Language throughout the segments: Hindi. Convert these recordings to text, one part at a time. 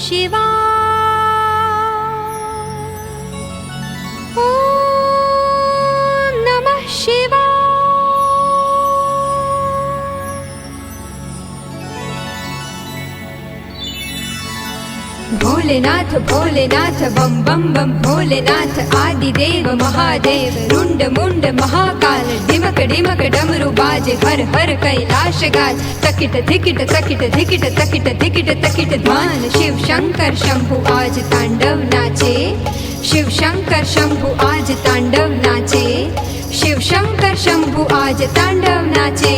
ॐ नमः शिवाय। भोलेनाथ भोलेनाथ बम बम बम भोलेनाथ आदिदेव महादेव रुंड मुंड महाकाल ढिमक ढिमक डमरू बाजे हर हर कैलाश गाज तकिट धिकिट तकिट धिकिट तकिट धिकिट तकिट ध्यान शिव शंकर शंभु आज तांडव नाचे। शिव शंकर शंभु आज तांडव नाचे। शिव शंकर शंभु आज तांडव नाचे।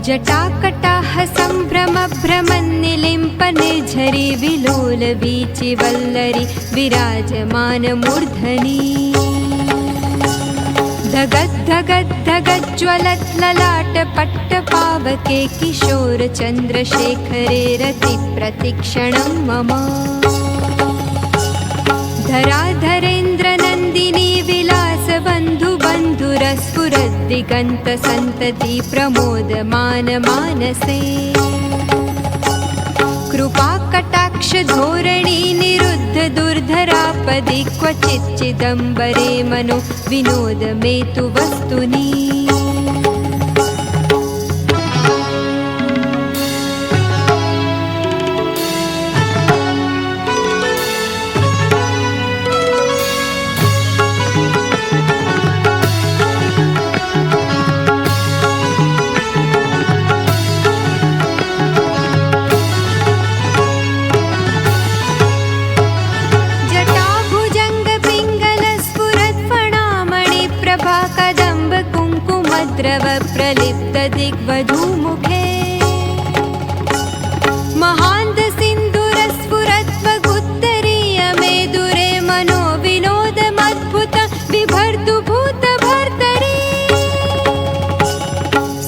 जटाकटाह संभ्रम भ्रमन्निलिम्प निर्झरी विलोल वीचि वल्लरी विराजमान मूर्धनि धगद् धगद् धगद् ज्वलत् ललाट पट्ट पावके किशोर चन्द्रशेखरे रति प्रतिक्षणं मम धराधरेन्द्र नन्दिनी विलास बन्धु बन्धुरस्फुरद्दिगन्त सन्तति प्रमोदमान मानसे कृपा कटाक्ष धोरणी निरुद्ध दुर्धरापदि क्वचित् चिदम्बरे मनो विनोद मे तु वस्तुनि द्रव प्रलिप्त दिग्वधूमुखे महान्त सिन्धुरस्फुरत्वगुत्तरीय मेदुरे मनो विनोदमद्भुत बिभर्तु भूतभर्तरी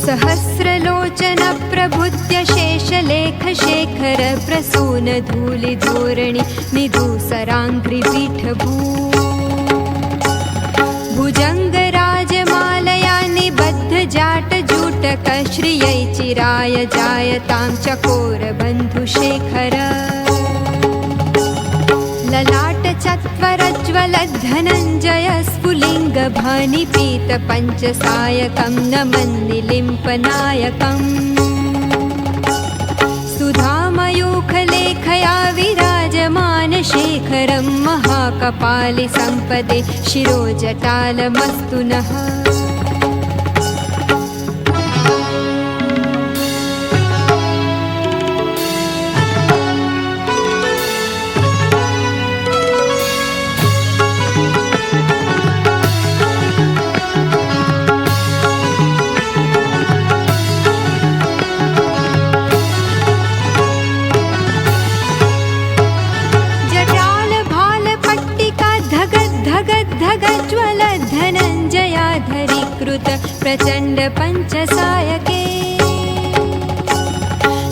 सहस्रलोचन प्रभुत्य शेषलेख शेखर प्रसून धूलि धोरणि निधूसराङ्घ्रि पीठभू भुजङ्ग राजमालया निबद्ध जाट जूटक श्रियै चिराय जायतां चकोर बन्धुशेखर ललाट चत्वरज्वलद् धनञ्जय स्फुलिङ्ग भानिपीत पञ्चसायकं नमन्निलिम्पनायकम् सुधामयूखलेखया विराजमान शेखरं महाकपालि सम्पदे शिरोजटालमस्तु नः धनञ्जयाधरीकृत प्रचण्ड पञ्चसायके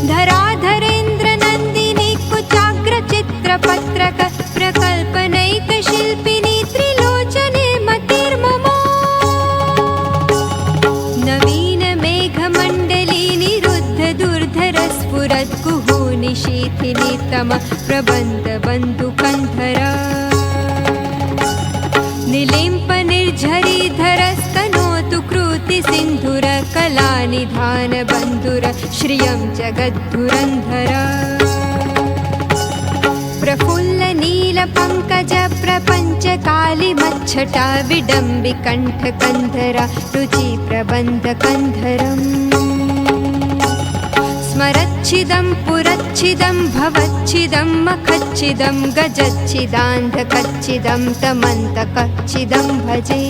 धराधरेन्द्र नन्दिनी कुचाग्र चित्रपत्रक प्रकल्पनैक शिल्पिनी त्रिलोचने मतिर्मम नवीन मेघमण्डली निरुद्ध दुर्धर स्फुरत् कुहूनि शीथिनि तम प्रबन्ध बन्धुकन्धर निलिम्प निर्झरीधरस्तनोतु कृति सिन्धुर कलानिधान बन्धुर श्रियं जगद्धुरन्धर प्रफुल्ल नील पङ्कज प्रपञ्च कालिमच्छटा विडम्बि कण्ठ कन्धर रुचि प्रबन्ध कन्धरम् स्मरच्छिदं पुरच्छिदं भवच्छिदं मखच्छिदं गजच्छिदान्धकच्छिदं तमन्तकच्छिदं भजे।